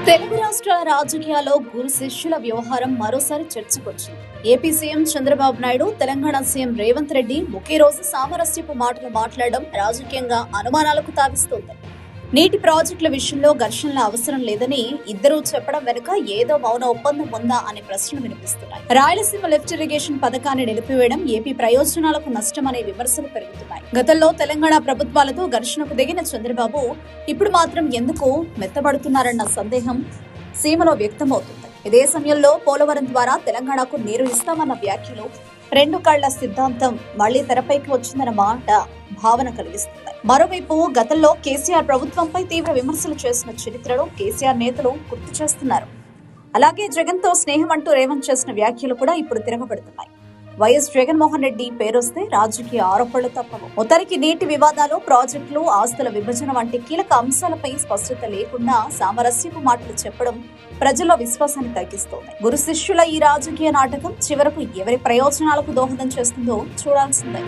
తెలుగు రాష్ట్రాల రాజకీయాల్లో గురు శిష్యుల వ్యవహారం మరోసారి చర్చకొచ్చింది. AP CM Chandrababu Naidu, Telangana CM Revanth Reddy ఒకే రోజు సామరస్యపు మాటలు మాట్లాడడం రాజకీయంగా అనుమానాలకు తావిస్తోంది. నీటి ప్రాజెక్టుల విషయంలో ఘర్షణల అవసరం లేదని ఇద్దరూ చెప్పడం వెనుక ఏదో మౌన ఒప్పందం ఉందా అనే ప్రశ్నలు వినిపిస్తున్నాయి. రాయలసీమ లిఫ్ట్ ఇరిగేషన్ పథకాన్ని నిలిపివేయడం ఏపీ ప్రయోజనాలకు నష్టమనే విమర్శలు పెరుగుతున్నాయి. గతంలో తెలంగాణ ప్రభుత్వాలతో ఘర్షణకు దిగిన చంద్రబాబు ఇప్పుడు మాత్రం ఎందుకు మెత్తబడుతున్నారన్న సందేహం సీమలో వ్యక్తమవుతుంది. ఇదే సమయంలో పోలవరం ద్వారా తెలంగాణకు నీరు ఇస్తామన్న వ్యాఖ్యలు, రెండు కళ్ల సిద్ధాంతం మళ్లీ తెరపైకి వచ్చిందన్న మాట భావన కలిగిస్తుంది. మరోవైపు గతంలో కేసీఆర్ ప్రభుత్వంపై తీవ్ర విమర్శలు చేసిన చరిత్రలో కేసీఆర్ నేతలు గుర్తు చేస్తున్నారు. అలాగే జగన్ తో స్నేహం అంటూ రేవంత్ చేసిన వ్యాఖ్యలు కూడా ఇప్పుడు తిరగబడుతున్నాయి. వైఎస్ జగన్మోహన్ రెడ్డి పేరొస్తే రాజకీయ ఆరోపణలు తప్పవు. మొత్తానికి నీటి వివాదాలు, ప్రాజెక్టులు, ఆస్తుల విభజన వంటి కీలక అంశాలపై స్పష్టత లేకుండా సామరస్యపు మాటలు చెప్పడం ప్రజల్లో విశ్వాసాన్ని తగ్గిస్తోంది. గురు శిష్యుల ఈ రాజకీయ నాటకం చివరకు ఎవరి ప్రయోజనాలకు దోహదం చేస్తుందో చూడాల్సిందే.